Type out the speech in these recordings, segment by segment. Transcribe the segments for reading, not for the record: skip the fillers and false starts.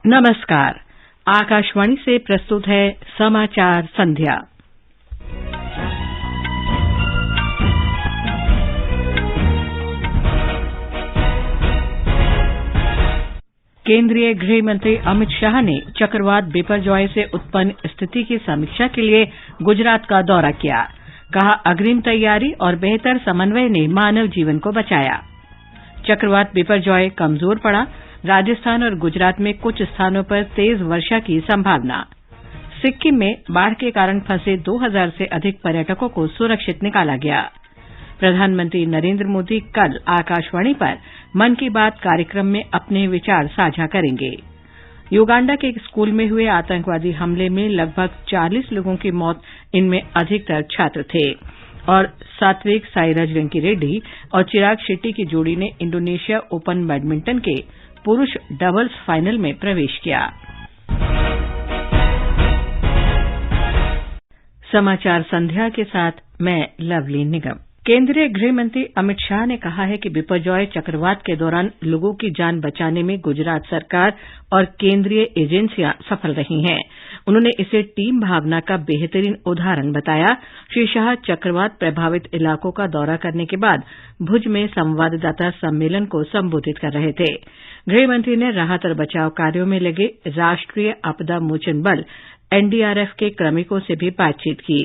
नमस्कार। आकाशवाणी से प्रस्तुत है समाचार संध्या। केंद्रीय गृह मंत्री अमित शाह ने चक्रवात बिपरजॉय से उत्पन्न स्थिति की समीक्षा के लिए गुजरात का दौरा किया। कहा, अग्रिम तैयारी और बेहतर समन्वय ने मानव जीवन को बचाया। चक्रवात बिपरजॉय कमजोर पड़ा। राजस्थान और गुजरात में कुछ स्थानों पर तेज वर्षा की संभावना। सिक्किम में बाढ़ के कारण फंसे 2000 से अधिक पर्यटकों को सुरक्षित निकाला गया। प्रधानमंत्री नरेंद्र मोदी कल आकाशवाणी पर मन की बात कार्यक्रम में अपने विचार साझा करेंगे। युगांडा के एक स्कूल में हुए आतंकवादी हमले में लगभग 40 लोगों की मौत, इनमें अधिकतर छात्र थे। और सात्विक साईराज रंकीरेड्डी और चिराग शेट्टी की जोड़ी ने इंडोनेशिया ओपन बैडमिंटन के पुरुष डबल्स फाइनल में प्रवेश किया। समाचार संध्या के साथ मैं लवली निगम। केंद्रीय गृह मंत्री अमित शाह ने कहा है कि बिपरजॉय चक्रवात के दौरान लोगों की जान बचाने में गुजरात सरकार और केंद्रीय एजेंसियां सफल रही हैं। उन्होंने इसे टीम भावना का बेहतरीन उदाहरण बताया। श्री शाह चक्रवात प्रभावित इलाकों का दौरा करने के बाद भुज में संवाददाता सम्मेलन को संबोधित कर रहे थे। गृह मंत्री ने राहत और बचाव कार्यों में लगे राष्ट्रीय आपदा मोचन बल एनडीआरएफ के क्रमिकों से भी बातचीत की।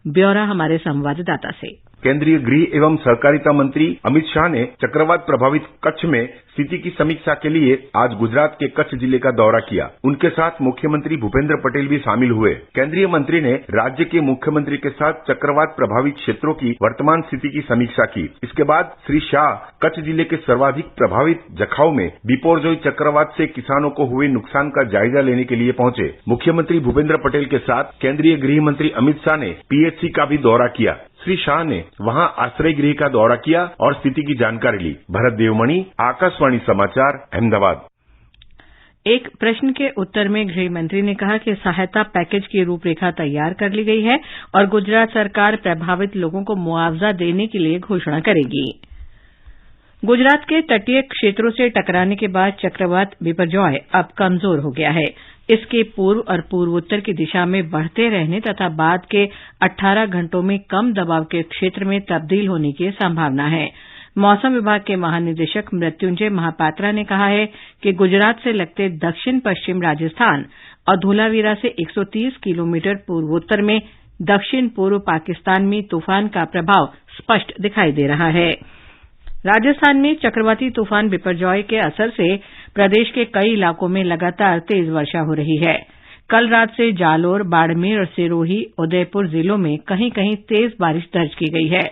ब्यौरा हमारे संवाददाता से। केंद्रीय गृह एवं सहकारिता मंत्री अमित शाह ने चक्रवात प्रभावित कच्छ में स्थिति की समीक्षा के लिए आज गुजरात के कच्छ जिले का दौरा किया। उनके साथ मुख्यमंत्री भूपेंद्र पटेल भी शामिल हुए। केंद्रीय मंत्री ने राज्य के मुख्यमंत्री के साथ चक्रवात प्रभावित क्षेत्रों की वर्तमान स्थिति की समीक्षा की। इसके बाद श्री शाह कच्छ जिले के सर्वाधिक प्रभावित जखाऊ में बिपरजॉय चक्रवात से किसानों को हुए नुकसान का जायजा लेने के लिए पहुंचे। मुख्यमंत्री भूपेंद्र पटेल के साथ केंद्रीय गृह मंत्री अमित शाह ने पीएचसी का भी दौरा किया। श्री शाह ने वहां आश्रय गृह का दौरा किया और स्थिति की जानकारी ली। भरत देवमणि, आकाशवाणी समाचार, अहमदाबाद। एक प्रश्न के उत्तर में गृह मंत्री ने कहा कि सहायता पैकेज की रूपरेखा तैयार कर ली गई है और गुजरात सरकार प्रभावित लोगों को मुआवजा देने के लिए घोषणा करेगी। गुजरात के तटीय क्षेत्रों से टकराने के बाद चक्रवात बिपरजॉय अब कमजोर हो गया है। इसके पूर्व और पूर्वोत्तर की दिशा में बढ़ते रहने तथा बाद के 18 घंटों में कम दबाव के क्षेत्र में तब्दील होने की संभावना है। मौसम विभाग के महानिदेशक मृत्युंजय महापात्रा ने कहा है कि गुजरात से लगते दक्षिण पश्चिम राजस्थान और धोलावीरा से 130 किलोमीटर पूर्वोत्तर में दक्षिण पूर्व पाकिस्तान में तूफान का प्रभाव स्पष्ट दिखाई दे रहा है। राजस्थान में चक्रवाती तूफान बिपरजॉय के असर से प्रदेश के कई इलाकों में लगातार तेज वर्षा हो रही है। कल रात से जालोर, बाड़मेर और सिरोही, उदयपुर जिलों में कहीं कहीं तेज बारिश दर्ज की गई है।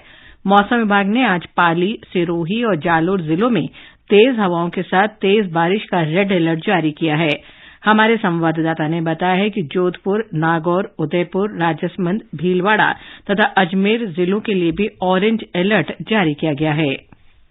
मौसम विभाग ने आज पाली, सिरोही और जालोर जिलों में तेज हवाओं के साथ तेज बारिश का रेड अलर्ट जारी किया है। हमारे संवाददाता ने बताया है कि जोधपुर, नागौर, उदयपुर, राजसमंद, भीलवाड़ा तथा अजमेर जिलों के लिए भी ऑरेंज अलर्ट जारी किया गया है।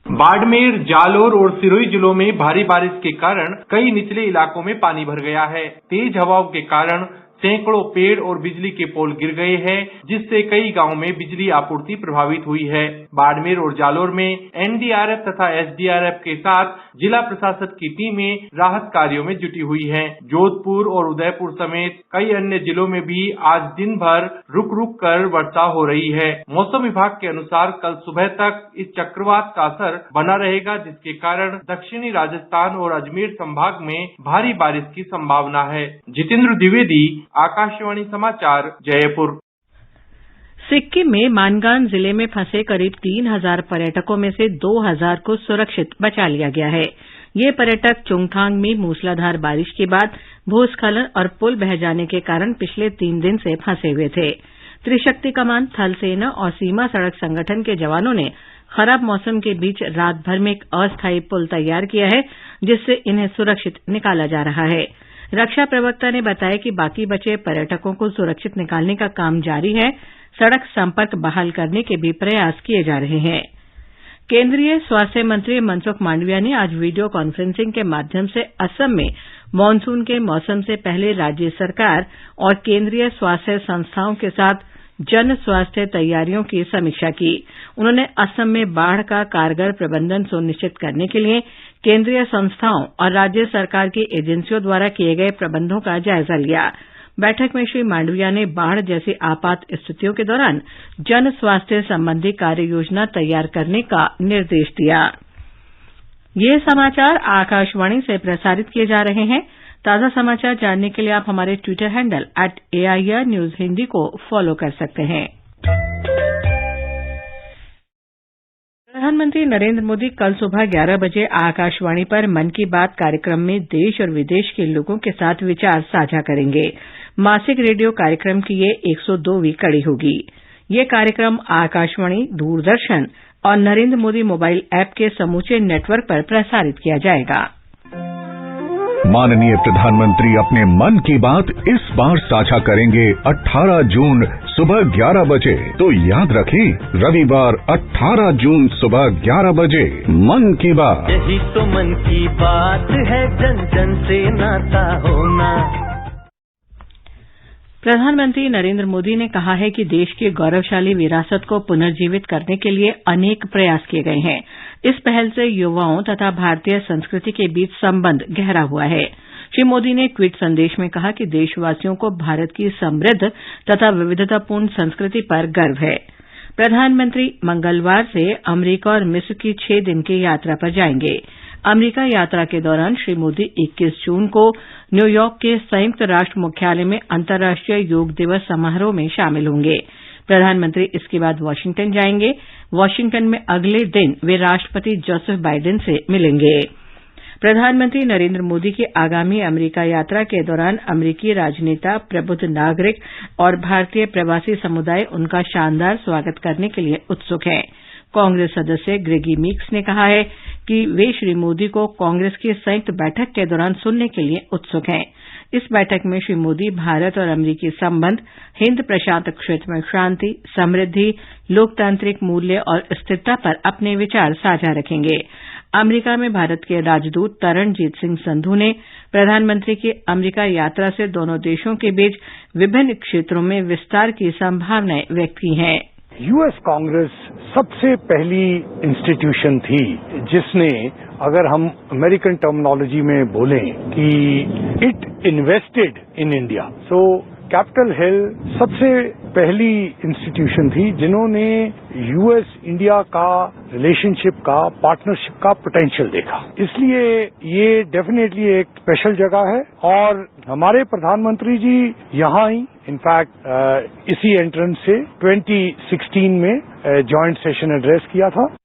बाड़मेर, जालोर और सिरोही जिलों में भारी बारिश के कारण कई निचले इलाकों में पानी भर गया है। तेज हवाओं के कारण सैकड़ों पेड़ और बिजली के पोल गिर गए हैं, जिससे कई गांवों में बिजली आपूर्ति प्रभावित हुई है। बाड़मेर और जालोर में एनडीआरएफ तथा एसडीआरएफ के साथ जिला प्रशासन की टीमें राहत कार्यों में जुटी हुई हैं। जोधपुर और उदयपुर समेत कई अन्य जिलों में भी आज दिन भर रुक रुक कर वर्षा हो रही है। मौसम विभाग के अनुसार कल सुबह तक इस चक्रवात का असर बना रहेगा, जिसके कारण दक्षिणी राजस्थान और अजमेर संभाग में भारी बारिश की संभावना है। जितेंद्र द्विवेदी, आकाशवाणी समाचार, जयपुर। सिक्किम में मानगान जिले में फंसे करीब 3000 पर्यटकों में से 2000 को सुरक्षित बचा लिया गया है। ये पर्यटक चुंगथांग में मूसलाधार बारिश के बाद भूस्खलन और पुल बह जाने के कारण पिछले 3 दिन से फंसे हुए थे। त्रिशक्ति कमान, थल सेना और सीमा सड़क संगठन के जवानों ने खराब मौसम के बीच रात भर में एक अस्थायी पुल तैयार किया है, जिससे इन्हें सुरक्षित निकाला जा रहा है। रक्षा प्रवक्ता ने बताया कि बाकी बचे पर्यटकों को सुरक्षित निकालने का काम जारी है। सड़क संपर्क बहाल करने के भी प्रयास किए जा रहे हैं। केंद्रीय स्वास्थ्य मंत्री मनसुख मांडविया ने आज वीडियो कॉन्फ्रेंसिंग के माध्यम से असम में मानसून के मौसम से पहले राज्य सरकार और केंद्रीय स्वास्थ्य संस्थाओं के साथ जन स्वास्थ्य तैयारियों की समीक्षा की। उन्होंने असम में बाढ़ का कारगर प्रबंधन सुनिश्चित करने के लिए केंद्रीय संस्थाओं और राज्य सरकार की एजेंसियों द्वारा किए गए प्रबंधों का जायजा लिया। बैठक में श्री मांडविया ने बाढ़ जैसी आपात स्थितियों के दौरान जन स्वास्थ्य संबंधी कार्य योजना तैयार करने का निर्देश दिया। ये समाचार आकाशवाणी से प्रसारित किए जा रहे हैं। ताज़ा समाचार जानने के लिए आप हमारे Twitter handle @AIR News Hindi को फॉलो कर सकते हैं। प्रधानमंत्री नरेंद्र मोदी कल सुबह 11 बजे आकाशवाणी पर मन की बात कार्यक्रम में देश और विदेश के लोगों के साथ विचार साझा करेंगे। मासिक रेडियो कार्यक्रम की ये 102वीं कड़ी होगी। ये कार्यक्रम आकाशवाणी, दूरदर्शन और नरेंद्र मोदी मोबाइल ऐप के समूचे नेटवर्क पर प्रसारित किया जाएगा। माननीय प्रधानमंत्री अपने मन की बात इस बार साझा करेंगे 18 जून सुबह 11 बजे। तो याद रखें, रविवार 18 जून सुबह 11 बजे मन की बात। यही तो मन की बात है, जन जन से नाता होना। प्रधानमंत्री नरेंद्र मोदी ने कहा है कि देश की गौरवशाली विरासत को पुनर्जीवित करने के लिए अनेक प्रयास किए गए हैं। इस पहल से युवाओं तथा भारतीय संस्कृति के बीच संबंध गहरा हुआ है। श्री मोदी ने ट्वीट संदेश में कहा कि देशवासियों को भारत की समृद्ध तथा विविधतापूर्ण संस्कृति पर गर्व है। प्रधानमंत्री मंगलवार से अमरीका और मिस्र की 6 दिन की यात्रा पर जाएंगे। अमरीका यात्रा के दौरान श्री मोदी 21 जून को न्यूयॉर्क के संयुक्त राष्ट्र मुख्यालय में अंतर्राष्ट्रीय योग दिवस समारोह में शामिल होंगे। प्रधानमंत्री इसके बाद वाशिंगटन जाएंगे। वाशिंगटन में अगले दिन वे राष्ट्रपति जोसेफ बाइडेन से मिलेंगे। प्रधानमंत्री नरेंद्र मोदी की आगामी अमरीका यात्रा के दौरान अमरीकी राजनेता, प्रबुद्ध नागरिक और भारतीय प्रवासी समुदाय उनका शानदार स्वागत करने के लिए उत्सुक हैं। कांग्रेस सदस्य ग्रेगी मीक्स ने कहा है कि वे श्री मोदी को कांग्रेस की संयुक्त बैठक के दौरान सुनने के लिए उत्सुक हैं। इस बैठक में श्री मोदी भारत और अमरीकी संबंध, हिंद प्रशांत क्षेत्र में शांति, समृद्धि, लोकतांत्रिक मूल्य और स्थिरता पर अपने विचार साझा रखेंगे। अमरीका में भारत के राजदूत तरणजीत सिंह संधू ने प्रधानमंत्री की अमरीका यात्रा से दोनों देशों के बीच विभिन्न क्षेत्रों में विस्तार की संभावनाएं व्यक्त की हैं। यूएस कांग्रेस सबसे पहली इंस्टीट्यूशन थी जिसने, अगर हम अमेरिकन टर्मिनोलॉजी में बोलें, कि it invested in India. So Capitol Hill सबसे पहली इंस्टीट्यूशन थी जिन्होंने यूएस इंडिया का रिलेशनशिप का, पार्टनरशिप का पोटेंशियल देखा। इसलिए ये डेफिनेटली एक स्पेशल जगह है और हमारे प्रधानमंत्री जी यहाँ ही इनफैक्ट इसी एंट्रेंस से 2016 में जॉइंट सेशन एड्रेस किया था।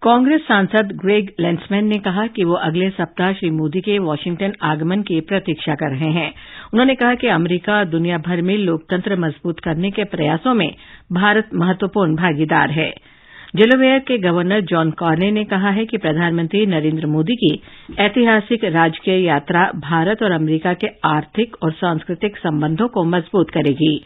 कांग्रेस सांसद ग्रेग लेंसमैन ने कहा कि वो अगले सप्ताह श्री मोदी के वाशिंगटन आगमन की प्रतीक्षा कर रहे हैं। उन्होंने कहा कि अमरीका दुनिया भर में लोकतंत्र मजबूत करने के प्रयासों में भारत महत्वपूर्ण भागीदार है। डेलावेयर के गवर्नर जॉन कॉर्ने ने कहा है कि प्रधानमंत्री नरेंद्र मोदी की ऐतिहासिक राजकीय यात्रा भारत और अमरीका के आर्थिक और सांस्कृतिक संबंधों को मजबूत करेगी।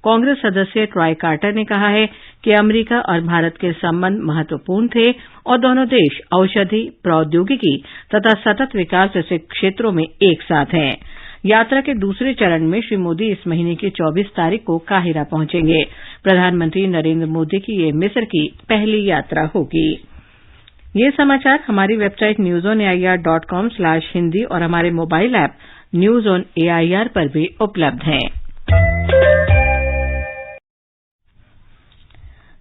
कांग्रेस सदस्य ट्रॉय कार्टर ने कहा है कि अमरीका और भारत के संबंध महत्वपूर्ण थे और दोनों देश औषधि, प्रौद्योगिकी तथा सतत विकास जैसे क्षेत्रों में एक साथ हैं। यात्रा के दूसरे चरण में श्री मोदी इस महीने की 24 तारीख को काहिरा पहुंचेंगे। प्रधानमंत्री नरेंद्र मोदी की ये मिस्र की पहली यात्रा होगी। ये समाचार हमारी वेबसाइट newsonair.com/hindi और हमारे mobile app news on AIR पर भी उपलब्ध हैं।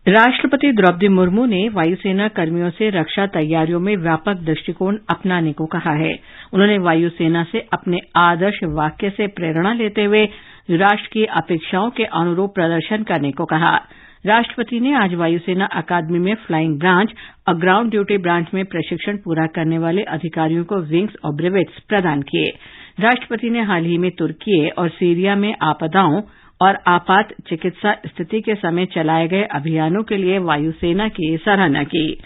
राष्ट्रपति द्रौपदी मुर्मू ने वायुसेना कर्मियों से रक्षा तैयारियों में व्यापक दृष्टिकोण अपनाने को कहा है। उन्होंने वायुसेना से अपने आदर्श वाक्य से प्रेरणा लेते हुए राष्ट्र की अपेक्षाओं के अनुरूप प्रदर्शन करने को कहा। राष्ट्रपति ने आज वायुसेना अकादमी में फ्लाइंग ब्रांच और ग्राउंड ड्यूटी ब्रांच में प्रशिक्षण पूरा करने वाले अधिकारियों को विंग्स और ब्रिवेट्स प्रदान किए। राष्ट्रपति ने हाल ही में तुर्की और सीरिया में आपदाओं और आपात चिकित्सा स्थिति के समय चलाए गए अभियानों के लिए वायुसेना की सराहना की।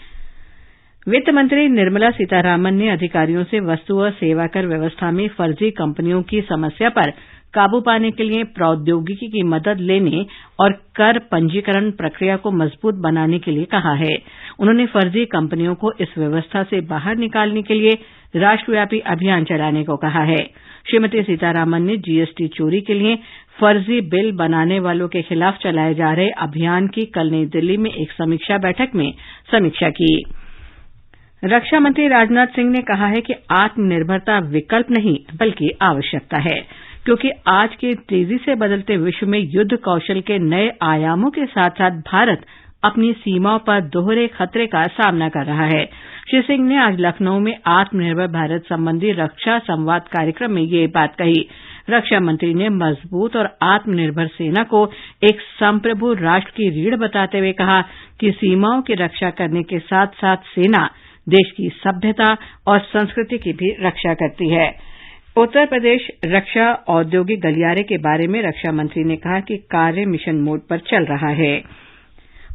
वित्त मंत्री निर्मला सीतारामन ने अधिकारियों से वस्तु और सेवा कर व्यवस्था में फर्जी कंपनियों की समस्या पर काबू पाने के लिए प्रौद्योगिकी की मदद लेने और कर पंजीकरण प्रक्रिया को मजबूत बनाने के लिए कहा है। उन्होंने फर्जी कंपनियों को इस व्यवस्था से बाहर निकालने के लिए राष्ट्रव्यापी अभियान चलाने को कहा है। श्रीमती सीतारामन ने जीएसटी चोरी के लिए फर्जी बिल बनाने वालों के खिलाफ चलाए जा रहे अभियान की कल नई दिल्ली में एक समीक्षा बैठक में समीक्षा की। रक्षा मंत्री राजनाथ सिंह ने कहा है कि आत्मनिर्भरता विकल्प नहीं बल्कि आवश्यकता है, क्योंकि आज के तेजी से बदलते विश्व में युद्ध कौशल के नए आयामों के साथ साथ भारत अपनी सीमाओं पर दोहरे खतरे का सामना कर रहा है। श्री सिंह ने आज लखनऊ में आत्मनिर्भर भारत संबंधी रक्षा संवाद कार्यक्रम में ये बात कही। रक्षा मंत्री ने मजबूत और आत्मनिर्भर सेना को एक संप्रभु राष्ट्र की रीढ़ बताते हुए कहा कि सीमाओं की रक्षा करने के साथ साथ सेना देश की सभ्यता और संस्कृति की भी रक्षा करती है। उत्तर प्रदेश रक्षा औद्योगिक गलियारे के बारे में रक्षा मंत्री ने कहा कि कार्य मिशन मोड पर चल रहा है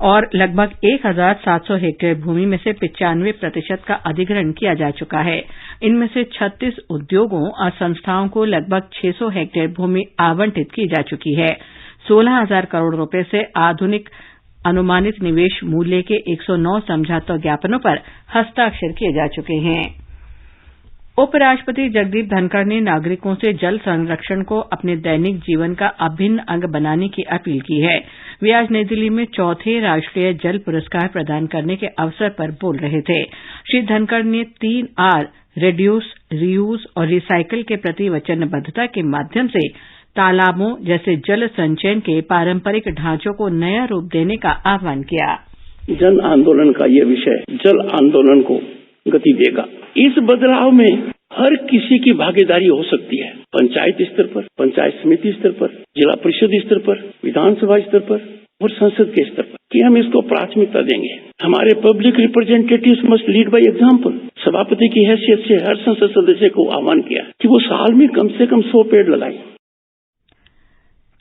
और लगभग 1,700 हेक्टेयर भूमि में से 95% का अधिग्रहण किया जा चुका है। इनमें से 36 उद्योगों और संस्थाओं को लगभग 600 हेक्टेयर भूमि आवंटित की जा चुकी है। 16,000 करोड़ रुपए से आधुनिक अनुमानित निवेश मूल्य के 109 समझौता ज्ञापनों पर हस्ताक्षर किए जा चुके हैं। उपराष्ट्रपति जगदीप धनखड़ ने नागरिकों से जल संरक्षण को अपने दैनिक जीवन का अभिन्न अंग बनाने की अपील की है। वे आज नई दिल्ली में चौथे राष्ट्रीय जल पुरस्कार प्रदान करने के अवसर पर बोल रहे थे। श्री धनखड़ ने 3 R रिड्यूस, रीयूज और रिसाइकिल के प्रति वचनबद्धता के माध्यम से तालाबों जैसे जल संचयन के पारंपरिक ढांचों को नया रूप देने का आह्वान किया। जन आंदोलन का ये विषय जल आंदोलन को गति देगा। इस बदलाव में हर किसी की भागीदारी हो सकती है, पंचायत स्तर पर, पंचायत समिति स्तर पर, जिला परिषद स्तर पर, विधानसभा स्तर पर और संसद के स्तर पर, कि हम इसको प्राथमिकता देंगे। हमारे public representatives must lead by example. सभापति की हैसियत से हर संसद सदस्य को आह्वान किया कि वो साल में कम से कम 100 पेड़ लगाएं।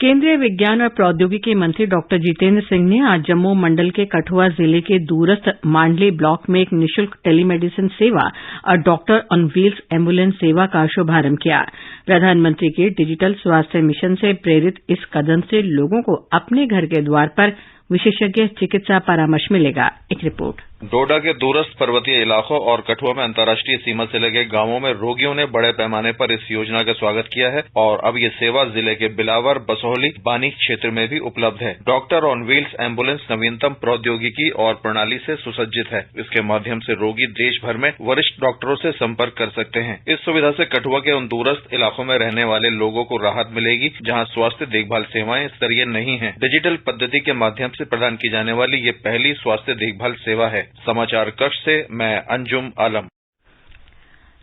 केंद्रीय विज्ञान और प्रौद्योगिकी मंत्री डॉक्टर जितेंद्र सिंह ने आज जम्मू मंडल के कठुआ जिले के दूरस्थ मांडली ब्लॉक में एक निःशुल्क टेलीमेडिसिन सेवा और डॉक्टर ऑन व्हील्स एम्बुलेंस सेवा का शुभारंभ किया। प्रधानमंत्री के डिजिटल स्वास्थ्य मिशन से प्रेरित इस कदम से लोगों को अपने घर के द्वार पर विशेषज्ञ चिकित्सा परामर्श मिलेगा। एक रिपोर्ट। डोडा के दूरस्थ पर्वतीय इलाकों और कठुआ में अंतर्राष्ट्रीय सीमा से लगे गांवों में रोगियों ने बड़े पैमाने पर इस योजना का स्वागत किया है और अब ये सेवा जिले के बिलावर, बसोहली, बानी क्षेत्र में भी उपलब्ध है। डॉक्टर ऑन व्हील्स एम्बुलेंस नवीनतम प्रौद्योगिकी और प्रणाली से सुसज्जित है। इसके माध्यम से रोगी देश भर में वरिष्ठ डॉक्टरों से संपर्क कर सकते हैं। इस सुविधा से कठुआ के उन दूरस्थ इलाकों में रहने वाले लोगों को राहत मिलेगी जहां स्वास्थ्य देखभाल सेवाएं स्तरीय नहीं है। डिजिटल पद्धति के माध्यम से प्रदान की जाने वाली ये पहली स्वास्थ्य देखभाल सेवा है। समाचार कक्ष से मैं अंजुम आलम।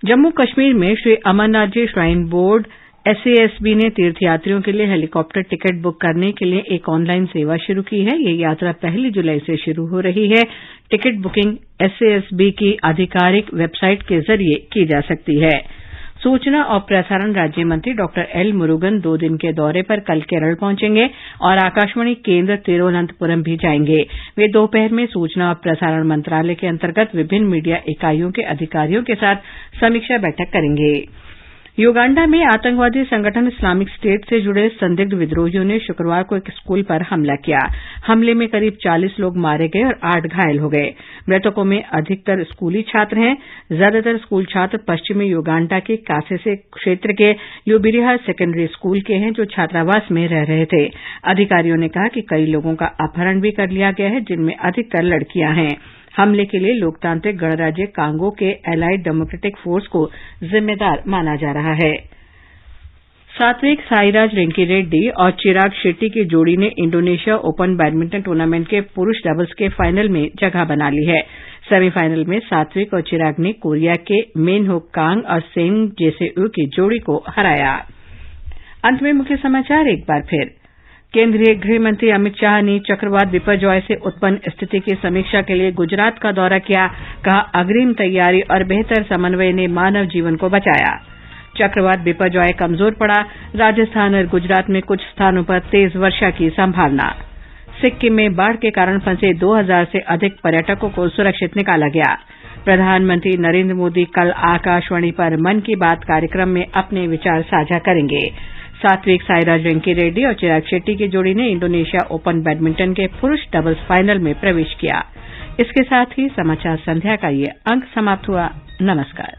जम्मू कश्मीर में Shri Amarnath ji shrine board SASB ने तीर्थयात्रियों के लिए हेलीकॉप्टर टिकट बुक करने के लिए एक ऑनलाइन सेवा शुरू की है। ये यात्रा 1 जुलाई से शुरू हो रही है। टिकट बुकिंग SASB की आधिकारिक वेबसाइट के जरिए की जा सकती है। सूचना और प्रसारण राज्य मंत्री डॉक्टर एल मुरुगन 2 दिन के दौरे पर कल केरल पहुंचेंगे और आकाशवाणी केंद्र तिरुवनंतपुरम भी जाएंगे। वे दोपहर में सूचना और प्रसारण मंत्रालय के अंतर्गत विभिन्न मीडिया इकाइयों के अधिकारियों के साथ समीक्षा बैठक करेंगे। युगांडा में आतंकवादी संगठन इस्लामिक स्टेट से जुड़े संदिग्ध विद्रोहियों ने शुक्रवार को एक स्कूल पर हमला किया। हमले में करीब 40 लोग मारे गए और 8 घायल हो गए। मृतकों में अधिकतर स्कूली छात्र हैं। ज्यादातर स्कूल छात्र पश्चिमी युगांडा के कासेसे क्षेत्र के यूबिरिहा सेकेंडरी स्कूल के हैं, जो छात्रावास में रह रहे थे। अधिकारियों ने कहा कि कई लोगों का अपहरण भी कर लिया गया है, जिनमें अधिकतर लड़कियां हैं। हमले के लिए लोकतांत्रिक गणराज्य कांगो के एलाइड डेमोक्रेटिक फोर्स को जिम्मेदार माना जा रहा है। सात्विक साईराज रेंकीरेड्डी और चिराग शेट्टी की जोड़ी ने इंडोनेशिया ओपन बैडमिंटन टूर्नामेंट के पुरुष डबल्स के फाइनल में जगह बना ली है। सेमीफाइनल में सात्विक और चिराग ने कोरिया के मेन हो कांग और सेंग जेसेउ की जोड़ी को हराया। अंत में मुख्य समाचार एक बार फिर। केंद्रीय गृह मंत्री अमित शाह ने चक्रवात बिपरजॉय से उत्पन्न स्थिति की समीक्षा के लिए गुजरात का दौरा किया। कहा, अग्रिम तैयारी और बेहतर समन्वय ने मानव जीवन को बचाया। चक्रवात बिपरजॉय कमजोर पड़ा। राजस्थान और गुजरात में कुछ स्थानों पर तेज वर्षा की संभावना। सिक्किम में बाढ़ के कारण फंसे 2000 से अधिक पर्यटकों को सुरक्षित निकाला गया। प्रधानमंत्री नरेंद्र मोदी कल आकाशवाणी पर मन की बात कार्यक्रम में अपने विचार साझा करेंगे। सात्विक साईराज रेंकीरेड्डी और चिराग शेट्टी की जोड़ी ने इंडोनेशिया ओपन बैडमिंटन के पुरुष डबल्स फाइनल में प्रवेश किया। इसके साथ ही समाचार संध्या का ये अंक समाप्त हुआ। नमस्कार।